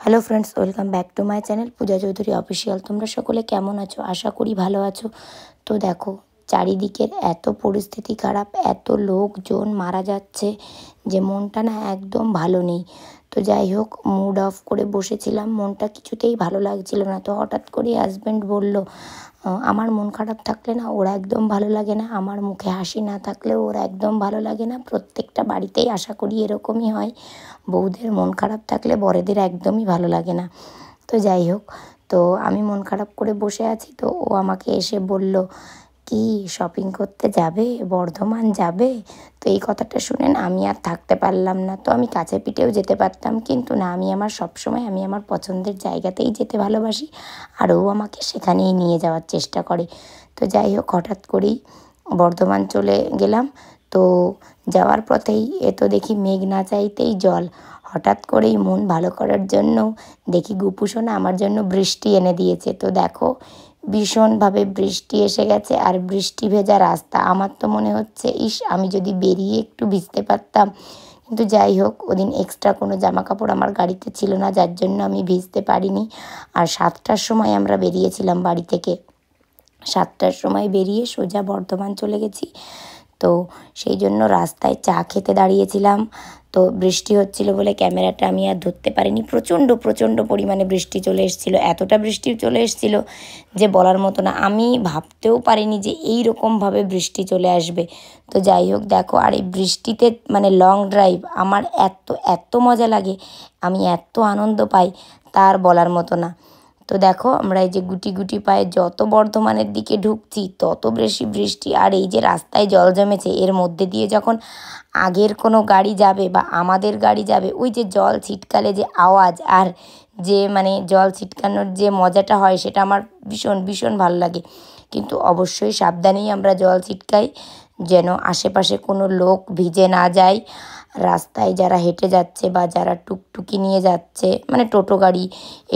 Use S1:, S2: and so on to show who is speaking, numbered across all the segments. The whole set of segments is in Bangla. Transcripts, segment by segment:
S1: Hello friends, welcome back to my channel Puja Chowdhury official. তোমরা সকলে কেমন আছো? আশা করি ভালো আছো। তো দেখো, চারিদিকের এত পরিস্থিতি খারাপ, এত লোকজন মারা যাচ্ছে যে মনটা না একদম ভালো নেই। তো যাই হোক, মুড অফ করে বসেছিলাম, মনটা কিছুতেই ভালো লাগছিল না। তো হঠাৎ করে হাজব্যান্ড বলল, আমার মন খারাপ থাকলে না ওর একদম ভালো লাগে না, আমার মুখে হাসি না থাকলে ওর একদম ভালো লাগে না। প্রত্যেকটা বাড়িতেই আশা করি এরকমই হয়, বউদের মন খারাপ থাকলে বরেদের একদমই ভালো লাগে না। তো যাই হোক, তো আমি মন খারাপ করে বসে আছি, তো ও আমাকে এসে বলল, কি শপিং করতে যাবে, বর্ধমান যাবে? তো এই কথাটা শুনে না আমি আর থাকতে পারলাম না। তো আমি কাছে পিঠেও যেতে পারতাম, কিন্তু না, আমি সবসময় আমার পছন্দের জায়গাতেই যেতে ভালোবাসি, আর ও আমাকে সেখানেই নিয়ে যাওয়ার চেষ্টা করে। তো যাই হোক, হঠাৎ করেই বর্ধমান চলে গেলাম। তো যাওয়ার পথেই তো দেখি মেঘ না চাইতেই জল। হঠাৎ করেই মন ভালো করার জন্য দেখি গুপুসোনা আমার জন্য বৃষ্টি এনে দিয়েছে। তো দেখো, ভীষণভাবে বৃষ্টি এসে গেছে, আর বৃষ্টি ভেজা রাস্তা। আমার তো মনে হচ্ছে, ইস, আমি যদি বেরিয়ে একটু ভিজতে পারতাম। কিন্তু যাই হোক, ওদিন এক্সট্রা কোনো জামা কাপড় আমার গাড়িতে ছিল না, যার জন্য আমি ভিজতে পারিনি। আর 7টার সময় আমরা বেরিয়েছিলাম বাড়ি থেকে। 7টার সময় বেরিয়ে সোজা বর্ধমান চলে গেছি। তো সেই জন্য রাস্তায় চা খেতে দাঁড়িয়েছিলাম। তো বৃষ্টি হচ্ছিল বলে ক্যামেরাটা আমি আর ধরতে পারিনি। প্রচণ্ড প্রচণ্ড পরিমাণে বৃষ্টি চলে এসেছিল, এতটা বৃষ্টি চলে এসেছিল যে বলার মতো না। আমি ভাবতেও পারিনি যে এই রকমভাবে বৃষ্টি চলে আসবে। তো যাই হোক, দেখো, আর এই বৃষ্টিতে লং ড্রাইভ আমার এত এত মজা লাগে, আমি এত আনন্দ পাই, তার বলার মতো না। তো দেখো, আমরা এই যে গুটি গুটি পায়ে যত বর্ধমানের দিকে ঢুকছি তত বেশি বৃষ্টি। আর এই যে রাস্তায় জল জমেছে, এর মধ্যে দিয়ে যখন আগের কোনো গাড়ি যাবে বা আমাদের গাড়ি যাবে, ওই যে জল ছিটকালে যে আওয়াজ, আর যে জল ছিটকানোর যে মজাটা হয়, সেটা আমার ভীষণ ভীষণ ভালো লাগে। কিন্তু অবশ্যই সাবধানেই আমরা জল ছিটকাই, যেন আশেপাশে কোনো লোক ভিজে না যায়। রাস্তায় যারা হেঁটে যাচ্ছে বা যারা টুকটুকি নিয়ে যাচ্ছে, টোটো গাড়ি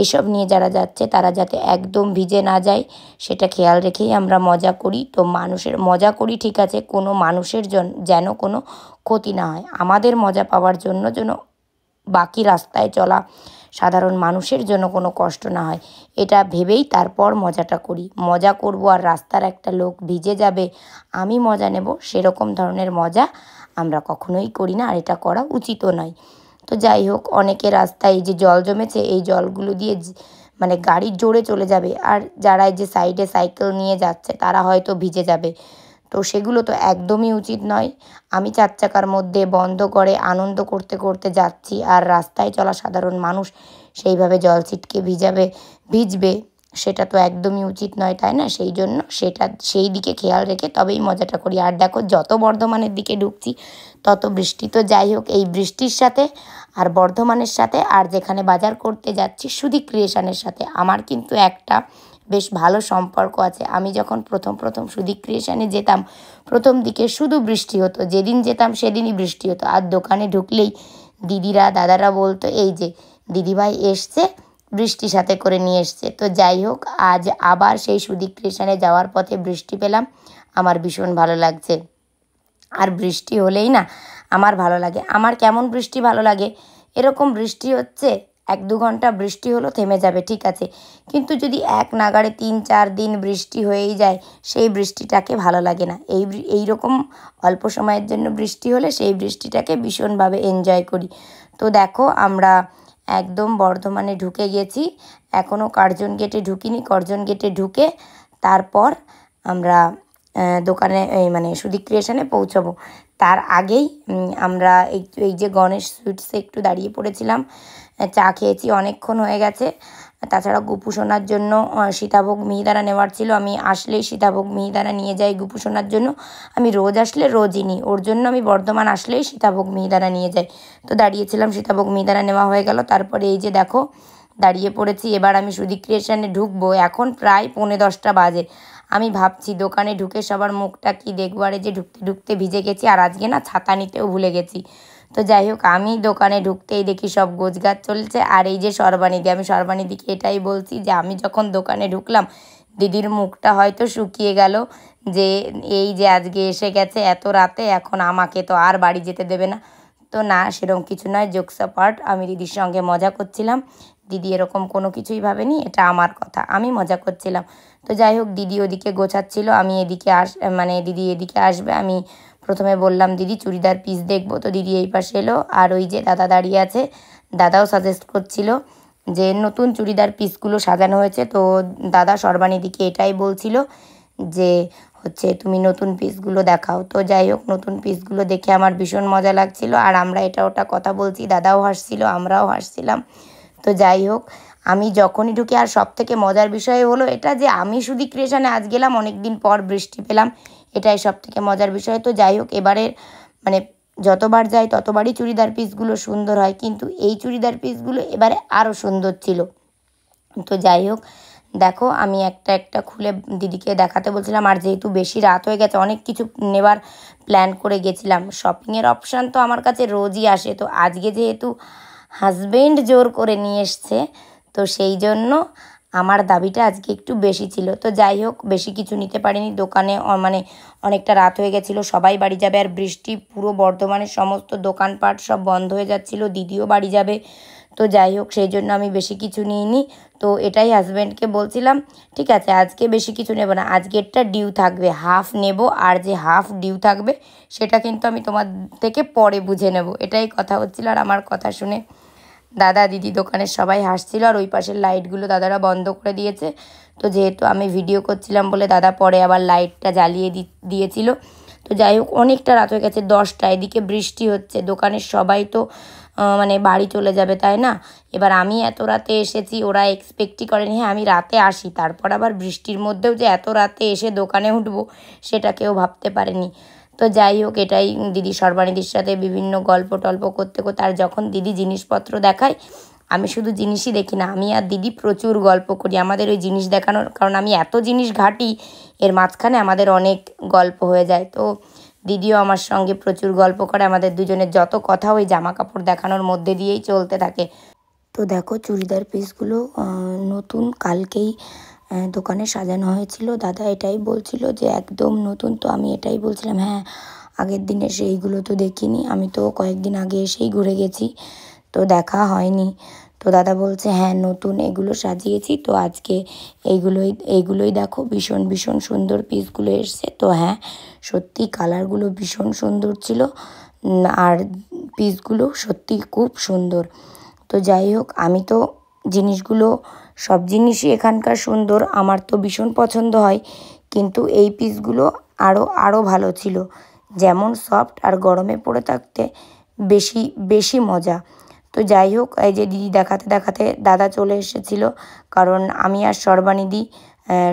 S1: এসব নিয়ে যারা যাচ্ছে, তারা যাতে একদম ভিজে না যায়, সেটা খেয়াল রেখেই আমরা মজা করি। তো মানুষের মজা করি ঠিক আছে, কোনো মানুষের যেন কোনো ক্ষতি না হয়, আমাদের মজা পাওয়ার জন্য যেন বাকি রাস্তায় চলা সাধারণ মানুষের জন্য কোনো কষ্ট না হয়, এটা ভেবেই তারপর মজাটা করি। মজা করব আর রাস্তার একটা লোক ভিজে যাবে, আমি মজা নেব, সেরকম ধরনের মজা আমরা কখনোই করি না, আর এটা করা উচিতও নয়। তো যাই হোক, অনেকে রাস্তায় এই যে জল জমেছে, এই জলগুলো দিয়ে গাড়ি জোরে চলে যাবে, আর যারা এই যে সাইডে সাইকেল নিয়ে যাচ্ছে তারা হয়তো ভিজে যাবে। তো সেগুলো তো একদমই উচিত নয়। আমি 4 চাকার মধ্যে বন্ধ করে আনন্দ করতে করতে যাচ্ছি, আর রাস্তায় চলা সাধারণ মানুষ সেইভাবে জল ছিটকে ভিজবে, সেটা তো একদমই উচিত নয়, তাই না? সেই জন্য সেই দিকে খেয়াল রেখে তবেই মজাটা করি। আর দেখো, যত বর্ধমানের দিকে ঢুকছি তত বৃষ্টি। তো যাই হোক, এই বৃষ্টির সাথে আর বর্ধমানের সাথে, আর যেখানে বাজার করতে যাচ্ছি সুদীপ ক্রিয়েশনের সাথে, আমার কিন্তু একটা বেশ ভালো সম্পর্ক আছে। আমি যখন প্রথম সুদীপ ক্রিয়েশনে যেতাম, প্রথম দিকে শুধু বৃষ্টি হতো, যেদিন যেতাম সেদিনই বৃষ্টি হতো। আর দোকানে ঢুকলেই দিদিরা দাদারা বলতো, এই যে দিদিভাই এসছে, বৃষ্টি সাথে করে নিয়ে এসছে। তো যাই হোক, আজ আবার সেই সুদীপ ক্রিয়েশনে যাওয়ার পথে বৃষ্টি পেলাম, আমার ভীষণ ভালো লাগছে। আর বৃষ্টি হলেই না আমার ভালো লাগে। আমার কেমন বৃষ্টি ভালো লাগে, এরকম বৃষ্টি হচ্ছে, 1-2 ঘন্টা বৃষ্টি হলো, থেমে যাবে, ঠিক আছে, কিন্তু যদি এক নাগাড়ে 3-4 দিন বৃষ্টি হয়েই যায়, সেই বৃষ্টিটাকে ভালো লাগে না। এই রকম অল্প সময়ের জন্য বৃষ্টি হলে সেই বৃষ্টিটাকে ভীষণভাবে এনজয় করি। তো দেখো, আমরা একদম বর্ধমানে ঢুকে গেছি, এখনও কার্জন গেটে ঢুকিনি। কার্জন গেটে ঢুকে তারপর আমরা দোকানে সুদীপ ক্রিয়েশনে পৌঁছাবো। তার আগেই আমরা এই যে গণেশ সুইটসে একটু দাঁড়িয়ে পড়েছিলাম, চা খেয়েছি, অনেকক্ষণ হয়ে গেছে। তাছাড়া গুপুসোনার জন্য সীতাভোগ মিহিদানা নেওয়ার ছিল। আমি আসলেই সীতাভোগ মিহিদানা নিয়ে যাই গুপুসোনার জন্য। আমি রোজ আসলে রোজই নিই, ওর জন্য আমি বর্ধমান আসলেই সীতাভোগ মিহিদানা নিয়ে যাই। তো দাঁড়িয়েছিলাম, সীতাভোগ মিহিদানা নেওয়া হয়ে গেল। তারপরে এই যে দেখো, দাঁড়িয়ে পড়েছি। এবার আমি সুদীপ ক্রিয়েশনে ঢুকবো। এখন প্রায় 9:45 বাজে। আমি ভাবছি দোকানে ঢুকে সবার মুখটা কি দেখবো, আর এই যে ঢুকতে ঢুকতে ভিজে গেছি, আর আজকে না ছাতা নিতেও ভুলে গেছি। তো যাই হোক, আমি দোকানে ঢুকতেই দেখি সব গোছগাছ চলছে। আর এই যে সর্বানিধি, আমি সর্বানিধিকে এটাই বলছি যে আমি যখন দোকানে ঢুকলাম, দিদির মুখটা হয়তো শুকিয়ে গেল, যে এই যে আজকে এসে গেছে এত রাতে, এখন আমাকে তো আর বাড়ি যেতে দেবে না। তো না, সেরকম কিছু নয়, জোকস অ্যাপার্ট, আমি দিদির সঙ্গে মজা করছিলাম। দিদি এরকম কোনো কিছুই ভাবেনি, এটা আমার কথা, আমি মজা করছিলাম। তো যাই হোক, দিদি ওদিকে গোছাচ্ছিল, আমি এদিকে মানে দিদি এদিকে আসবে। আমি প্রথমে বললাম দিদি চুড়িদার পিস দেখবো, তো দিদি এই পাশে এলো। আর ওই যে দাদা দাঁড়িয়ে আছে, দাদাও সাজেস্ট করছিল যে নতুন চুড়িদার পিসগুলো সাজানো হয়েছে। তো দাদা সর্বাণীদিকে এটাই বলছিল যে হচ্ছে তুমি নতুন পিসগুলো দেখাও। তো যাই হোক, নতুন পিসগুলো দেখে আমার ভীষণ মজা লাগছিল। আর আমরা এটা ওটা কথা বলছি, দাদাও হাসছিল, আমরাও হাসছিলাম। তো যাই হোক, আমি যখনই ঢুকি, আর সবথেকে মজার বিষয় হলো এটা যে আমি শুধু ক্রিয়েশনে আজ গেলাম, অনেক দিন পর বৃষ্টি পেলাম, এটাই সবথেকে মজার বিষয়। তো যাই হোক, এবারে মানে যতবার যাই ততবারই চুড়িদার পিসগুলো সুন্দর হয়, কিন্তু এই চুড়িদার পিসগুলো এবারে আরও সুন্দর ছিল। তো যাই হোক, দেখো আমি একটা একটা খুলে দিদিকে দেখাতে বলছিলাম। আর যেহেতু বেশি রাত হয়ে গেছে, অনেক কিছু নেবার প্ল্যান করে গেছিলাম। শপিংয়ের অপশান তো আমার কাছে রোজই আসে, তো আজকে যেহেতু হাজবেন্ড জোর করে নিয়ে এসছে, তো সেই জন্য আমার দাবিটা আজকে একটু বেশি ছিল। তো যাই হোক, বেশি কিছু নিতে পারিনি দোকানে, মানে অনেকটা রাত হয়ে গেছিলো, সবাই বাড়ি যাবে। আর বৃষ্টি, পুরো বর্ধমানের সমস্ত দোকানপাট সব বন্ধ হয়ে যাচ্ছিলো, দিদিও বাড়ি যাবে। তো যাই হোক, সেই জন্য আমি বেশি কিছু নিইনি। তো এটাই হাজব্যান্ডকে বলছিলাম, ঠিক আছে আজকে বেশি কিছু নেব না, আজকেরটা ডিউ থাকবে, হাফ নেব, আর যে হাফ ডিউ থাকবে সেটা কিন্তু আমি তোমার থেকে পরে বুঝে নেব, এটাই কথা হচ্ছিল। আর আমার কথা শুনে দাদা দিদি দোকানের সবাই হাসছিল। আর ওই পাশের লাইটগুলো দাদারা বন্ধ করে দিয়েছে। তো যেহেতু আমি ভিডিও করছিলাম বলে দাদা পরে আবার লাইটটা জ্বালিয়ে দিয়েছিল। তো যাই হোক, অনেকটা রাত হয়ে গেছে, 10টা, এদিকে বৃষ্টি হচ্ছে, দোকানের সবাই তো মানে বাড়ি চলে যাবে, তাই না? এবার আমি এত রাতে এসেছি, ওরা এক্সপেক্টই করেনি। হ্যাঁ, আমি রাতে আসি, তারপর আবার বৃষ্টির মধ্যেও যে এত রাতে এসে দোকানে উঠবো, সেটা কেউ ভাবতে পারেনি। তো যাই হোক, এটাই দিদি সর্বাণীদির সাথে বিভিন্ন গল্প টল্প করতে করতে, আর যখন দিদি জিনিসপত্র দেখায়, আমি শুধু জিনিসই দেখি না, আমি আর দিদি প্রচুর গল্প করি আমাদের ওই জিনিস দেখানোর, কারণ আমি এত জিনিস ঘাঁটি, এর মাঝখানে আমাদের অনেক গল্প হয়ে যায়। তো দিদিও আমার সঙ্গে প্রচুর গল্প করে, আমাদের দুজনের যত কথা ওই জামা কাপড় দেখানোর মধ্যে দিয়েই চলতে থাকে। তো দেখো, চুড়িদার পিসগুলো নতুন কালকেই দোকানে সাজানো হয়েছিল। দাদা এটাই বলছিল যে একদম নতুন। তো আমি এটাই বলছিলাম, হ্যাঁ আগের দিন এসে এইগুলো তো দেখিনি, আমি তো কয়েকদিন আগে এসেই ঘুরে গেছি, তো দেখা হয়নি। তো দাদা বলছে হ্যাঁ নতুন, এগুলো সাজিয়েছি, তো আজকে এইগুলোই দেখো, ভীষণ ভীষণ সুন্দর পিসগুলো এসছে। তো হ্যাঁ, সত্যি কালারগুলো ভীষণ সুন্দর ছিল, আর পিসগুলো সত্যি খুব সুন্দর। তো যাই হোক, আমি তো জিনিসগুলো, সব জিনিসই এখানকার সুন্দর, আমার তো ভীষণ পছন্দ হয়, কিন্তু এই পিসগুলো আরও ভালো ছিল, যেমন সফট আর গরমে পরে থাকতে বেশি বেশি মজা। তো যাই হোক, এই যে দিদি দেখাতে দেখাতে দাদা চলে এসেছিলো, কারণ আমি আর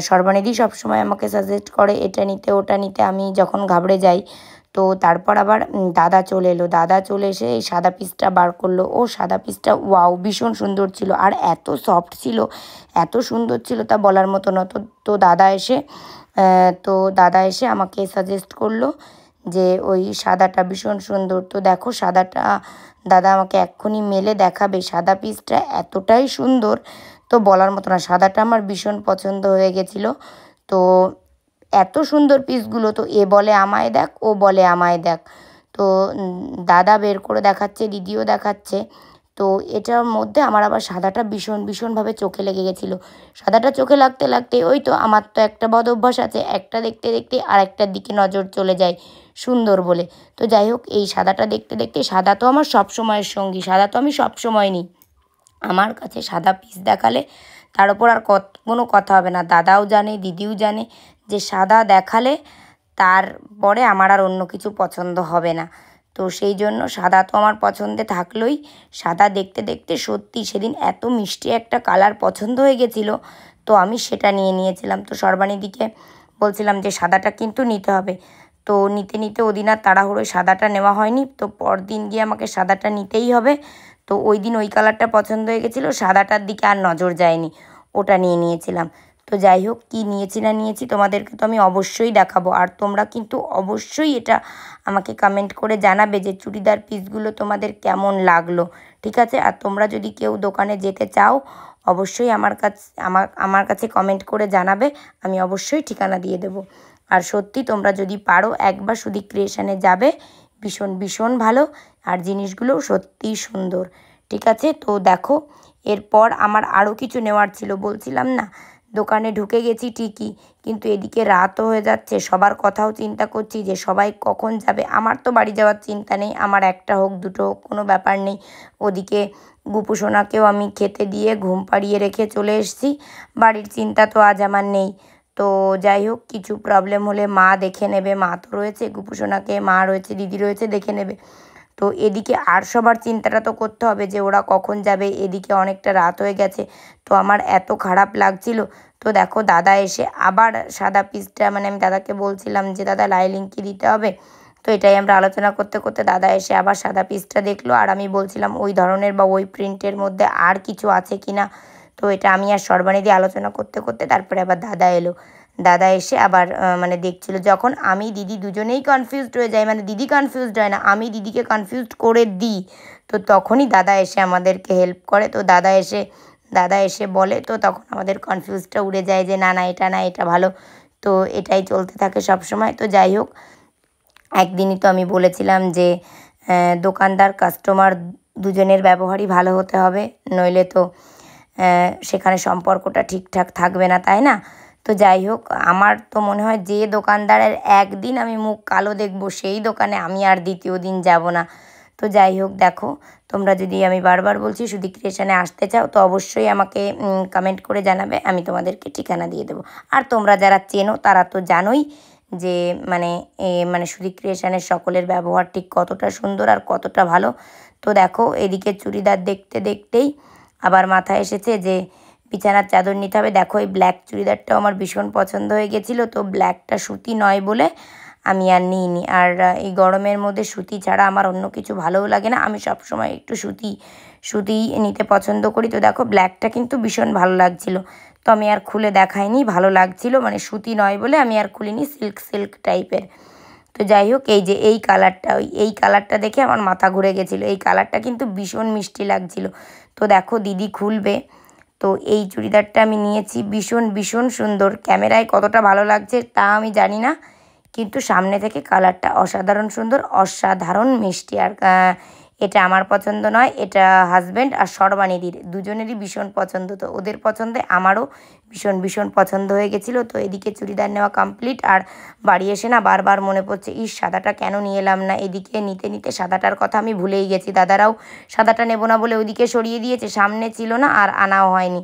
S1: সর্বানিধি সবসময় আমাকে সাজেস্ট করে এটা নিতে ওটা নিতে, আমি যখন ঘাবড়ে যাই। তো তারপর আবার দাদা চলে এলো, দাদা চলে এসে এই সাদা পিসটা বার করলো। ও সাদা পিসটা ওয়াও, ভীষণ সুন্দর ছিল, আর এত সফট ছিল, এত সুন্দর ছিল তা বলার মতো না। তো দাদা এসে আমাকে সাজেস্ট করলো যে ওই সাদাটা ভীষণ সুন্দর। তো দেখো সাদাটা দাদা আমাকে এক্ষুনি মেলে দেখাবে, সাদা পিসটা এতটাই সুন্দর, তো বলার মতো না, সাদাটা আমার ভীষণ পছন্দ হয়ে গেছিলো। তো এত সুন্দর পিসগুলো, তো এ বলে আমায় দেখ, ও বলে আমায় দেখ। তো দাদা বের করে দেখাচ্ছে, দিদিও দেখাচ্ছে। তো এটার মধ্যে আমার আবার সাদাটা ভীষণভাবে চোখে লেগে গেছিলো। সাদাটা চোখে লাগতে লাগতে, ওই তো আমার তো একটা বদ অভ্যাস আছে, একটা দেখতে দেখতে আরেকটার দিকে নজর চলে যায় সুন্দর বলে। তো যাই হোক, এই সাদাটা দেখতে দেখতে, সাদা তো আমার সব সময়ের সঙ্গী, সাদা তো আমি সব সময় নিই, আমার কাছে সাদা পিস দেখালে তার ওপর আর কোনো কথা হবে না। দাদাও জানে, দিদিও জানে যে সাদা দেখালে তারপরে আমার আর অন্য কিছু পছন্দ হবে না। তো সেই জন্য সাদা তো আমার পছন্দে থাকলোই। সাদা দেখতে দেখতে সত্যি সেদিন এত মিষ্টি একটা কালার পছন্দ হয়ে গেছিলো, তো আমি সেটা নিয়েছিলাম। তো সর্বাণীদিকে বলছিলাম যে সাদাটা কিন্তু নিতে হবে। তো নিতে ওদিন আর তাড়াহুড়োয় সাদাটা নেওয়া হয়নি, তো পরদিন গিয়ে আমাকে সাদাটা নিতেই হবে। তো ওই দিন ওই কালারটা পছন্দ হয়ে গেছিলো, সাদাটার দিকে আর নজর যায়নি, ওটা নিয়েছিলাম। তো যাই হোক, কী নিয়েছি না নিয়েছি তোমাদেরকে তো আমি অবশ্যই দেখাবো। আর তোমরা কিন্তু অবশ্যই এটা আমাকে কমেন্ট করে জানাবে যে চুড়িদার পিসগুলো তোমাদের কেমন লাগলো, ঠিক আছে? আর তোমরা যদি কেউ দোকানে যেতে চাও, অবশ্যই আমার কাছে কমেন্ট করে জানাবে, আমি অবশ্যই ঠিকানা দিয়ে দেবো। আর সত্যি তোমরা যদি পারো একবার শুধু ক্রিয়েশনে যাবে, ভীষণ ভীষণ ভালো, আর জিনিসগুলো সত্যিই সুন্দর। ঠিক আছে, তো দেখো এরপর আমার আরও কিছু নেওয়ার ছিল, বলছিলাম না দোকানে ঢুকে গেছি ঠিকই, কিন্তু এদিকে রাতও হয়ে যাচ্ছে, সবার কথাও চিন্তা করছি যে সবাই কখন যাবে। আমার তো বাড়ি যাওয়ার চিন্তা নেই, আমার একটা হোক দুটো হোক কোনো ব্যাপার নেই। ওদিকে গুপুসোনাকেও আমি খেতে দিয়ে ঘুম পাড়িয়ে রেখে চলে এসেছি, বাড়ির চিন্তা তো আজ আমার নেই। তো যাই হোক, কিছু প্রবলেম হলে মা দেখে নেবে, মা তো রয়েছে, গুপুসোনাকে মা রয়েছে, দিদি রয়েছে, দেখে নেবে। তো এদিকে আর সবার চিন্তাটা তো করতে হবে যে ওরা কখন যাবে, এদিকে অনেকটা রাত হয়ে গেছে। তো আমার এত খারাপ লাগছিল। তো দেখো দাদা এসে আবার সাদা পিসটা, মানে আমি দাদাকে বলছিলাম যে দাদা লাইলিংকি দিতে হবে, তো এটাই আমরা আলোচনা করতে করতে দাদা এসে আবার সাদা পিসটা দেখলো, আর আমি বলছিলাম ওই ধরনের বা ওই প্রিন্টের মধ্যে আর কিছু আছে কি না। তো এটা আমি আর সর্বানিধি আলোচনা করতে করতে তারপরে আবার দাদা এলো। দাদা এসে আবার মানে দেখছিল, যখন আমি দিদি দুজনেই কনফিউজড হয়ে যাই, মানে দিদি কনফিউজড হয় না, আমি দিদিকে কনফিউজড করে দিই, তো তখনই দাদা এসে আমাদেরকে হেল্প করে। তো দাদা এসে বলে, তো তখন আমাদের কনফিউজটা উড়ে যায় যে না না এটা না, এটা ভালো। তো এটাই চলতে থাকে সব সময়। তো যাই হোক, একদিনই তো আমি বলেছিলাম যে দোকানদার কাস্টমার দুজনের ব্যবহারই ভালো হতে হবে, নইলে তো সেখানে সম্পর্কটা ঠিকঠাক থাকবে না, তাই না? তো যাই হোক, আমার তো মনে হয় যে দোকানদারের একদিন আমি মুখ কালো দেখবো, সেই দোকানে আমি আর দ্বিতীয় দিন যাব না। তো যাই হোক, দেখো তোমরা যদি, আমি বারবার বলছি, সুধী ক্রিয়েশনে আসতে চাও তো অবশ্যই আমাকে কমেন্ট করে জানাবে, আমি তোমাদেরকে ঠিকানা দিয়ে দেবো। আর তোমরা যারা চেনো তারা তো জানোই যে মানে সুধী ক্রিয়েশনের সকলের ব্যবহার ঠিক কতটা সুন্দর আর কতটা ভালো। তো দেখো এদিকে চুড়িদার দেখতে দেখতেই আবার মাথায় এসেছে যে বিছানার চাদর নিতে হবে। দেখো এই ব্ল্যাক চুড়িদারটাও আমার ভীষণ পছন্দ হয়ে গেছিলো, তো ব্ল্যাকটা সুতি নয় বলে আমি আর নিইনি। আর এই গরমের মধ্যে সুতি ছাড়া আমার অন্য কিছু ভালোও লাগে না, আমি সবসময় একটু সুতি নিতে পছন্দ করি। তো দেখো ব্ল্যাকটা কিন্তু ভীষণ ভালো লাগছিলো, তো আমি আর খুলে দেখাইনি, ভালো লাগছিলো, মানে সুতি নয় বলে আমি আর খুলিনি, সিল্ক টাইপের। তো যাই হোক, এই যে এই কালারটা দেখে আমার মাথা ঘুরে গেছিলো, এই কালারটা কিন্তু ভীষণ মিষ্টি লাগছিলো। তো দেখো দিদি খুলবে, তো এই চুড়িদারটা আমি নিয়েছি, ভীষণ ভীষণ সুন্দর। ক্যামেরায় কতটা ভালো লাগছে তা আমি জানি না, কিন্তু সামনে থেকে কালারটা অসাধারণ সুন্দর, অসাধারণ মিষ্টি। আর এটা আমার পছন্দ নয়, এটা হাজব্যান্ড আর সর্বানিধির দুজনেরই ভীষণ পছন্দ, তো ওদের পছন্দে আমারও ভীষণ ভীষণ পছন্দ হয়ে গেছিলো। তো এদিকে চুড়িদার নেওয়া কমপ্লিট, আর বাড়ি এসে না বারবার মনে পড়ছে, সাদাটা কেন নিয়ে এলাম না। এদিকে নিতে নিতে সাদাটার কথা আমি ভুলেই গেছি, দাদারাও সাদাটা নেবো না বলে ওইদিকে সরিয়ে দিয়েছে, সামনে ছিল না আর আনাও হয়নি।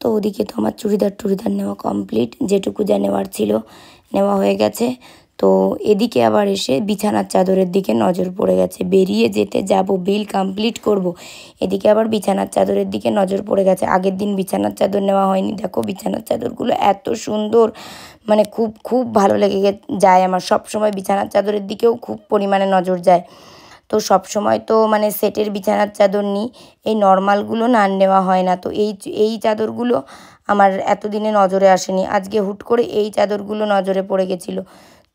S1: তো ওদিকে তো আমার চুড়িদার নেওয়া কমপ্লিট, যেটুকু যা নেওয়ার ছিল নেওয়া হয়ে গেছে। তো এদিকে আবার এসে বিছানার চাদরের দিকে নজর পড়ে গেছে, বেরিয়ে যেতে যাব, বিল কমপ্লিট করব, এদিকে আবার বিছানার চাদরের দিকে নজর পড়ে গেছে। আগের দিন বিছানার চাদর নেওয়া হয়নি, দেখো বিছানার চাদরগুলো এত সুন্দর, মানে খুব খুব ভালো লেগে যায় আমার। সব সময় বিছানার চাদরের দিকেও খুব পরিমাণে নজর যায়। তো সব সময় তো মানে সেটের বিছানার চাদর নিই, এই নর্মালগুলো না নেওয়া হয় না। তো এই চাদরগুলো আমার এতদিনে নজরে আসেনি, আজকে হুট করে এই চাদরগুলো নজরে পড়ে গেছিলো।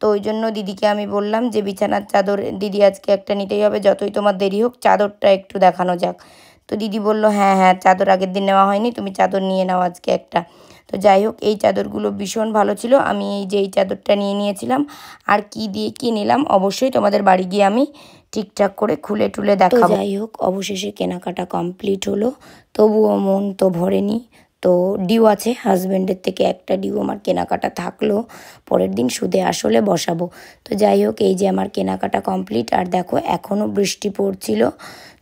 S1: তো ওই জন্য দিদিকে আমি বললাম যে বিছানার চাদর দিদি আজকে একটা নিতেই হবে, যতই তোমার দেরি হোক চাদরটা একটু দেখানো যাক। তো দিদি বলল হ্যাঁ হ্যাঁ, চাদর আগের দিন নেওয়া হয়নি, তুমি চাদর নিয়ে নাও আজকে একটা। তো যাই হোক, এই চাদরগুলো ভীষণ ভালো ছিল, আমি এই চাদরটা নিয়ে নিয়েছিলাম। আর কি দিয়ে কি নিলাম অবশ্যই তোমাদের বাড়ি গিয়ে আমি ঠিকঠাক করে খুলে টুলে দেখাবো। যাই হোক, অবশেষে কেনাকাটা কমপ্লিট হলো, তবুও মন তো ভরেনি। তো ডিউ আছে, হাজব্যান্ডের থেকে একটা ডিউ আমার কেনাকাটা থাকলো, পরের দিন সুদে আসলে বসাবো। তো যাই হোক, এই যে আমার কেনাকাটা কমপ্লিট। আর দেখো এখনও বৃষ্টি পড়ছিল,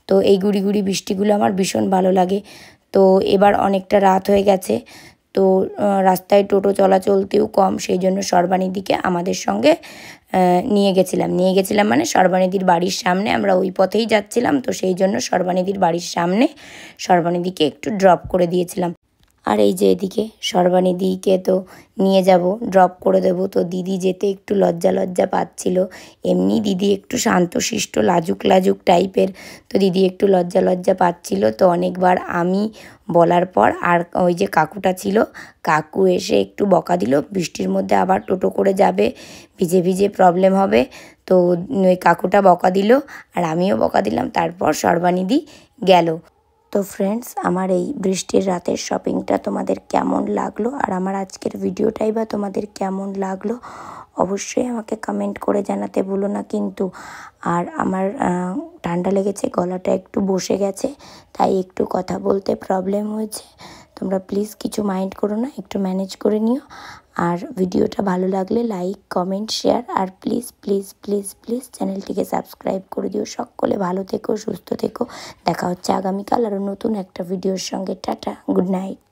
S1: তো এই গুড়ি গুড়ি বৃষ্টিগুলো আমার ভীষণ ভালো লাগে। তো এবার অনেকটা রাত হয়ে গেছে, তো রাস্তায় টোটো চলাচলতেও কম, সেই জন্য সর্বানিধিকে আমাদের সঙ্গে নিয়ে গেছিলাম মানে সর্বানিধির বাড়ির সামনে, আমরা ওই পথেই যাচ্ছিলাম, তো সেই জন্য সর্বানিধির বাড়ির সামনে সর্বানিধিকে একটু ড্রপ করে দিয়েছিলাম। আর এই যে এদিকে সর্বানিধিকে তো নিয়ে যাব, ড্রপ করে দেব, তো দিদি যেতে একটু লজ্জা পাচ্ছিল। এমনি দিদি একটু শান্তশিষ্ট লাজুক টাইপের, তো দিদি একটু লজ্জা পাচ্ছিল। তো অনেকবার আমি বলার পর আর ওই যে কাকুটা ছিল, কাকু এসে একটু বকা দিল, বৃষ্টির মধ্যে আবার টোটো করে যাবে, ভিজে প্রবলেম হবে। তো ওই কাকুটা বকা দিল আর আমিও বকা দিলাম, তারপর সর্বানিধি গেল। তো ফ্রেন্ডস, আমার এই বৃষ্টির রাতের শপিংটা তোমাদের কেমন লাগলো আর আমার আজকের ভিডিওটাই বা তোমাদের কেমন লাগলো অবশ্যই আমাকে কমেন্ট করে জানাতে ভুলো না কিন্তু। আর আমার ঠান্ডা লেগেছে, গলাটা একটু বসে গেছে, তাই একটু কথা বলতে প্রবলেম হয়েছে। তোমরা প্লিজ কিছু মাইন্ড করো না, একটু ম্যানেজ করে নিও। আর ভিডিওটা ভালো লাগলে লাইক, কমেন্ট, শেয়ার আর প্লিজ প্লিজ প্লিজ প্লিজ চ্যানেলটিকে সাবস্ক্রাইব করে দিও। সকলে ভালো থেকো, সুস্থ থেকো। দেখা হচ্ছে আগামীকাল আরও নতুন একটা ভিডিওর সঙ্গে। Tata, good night.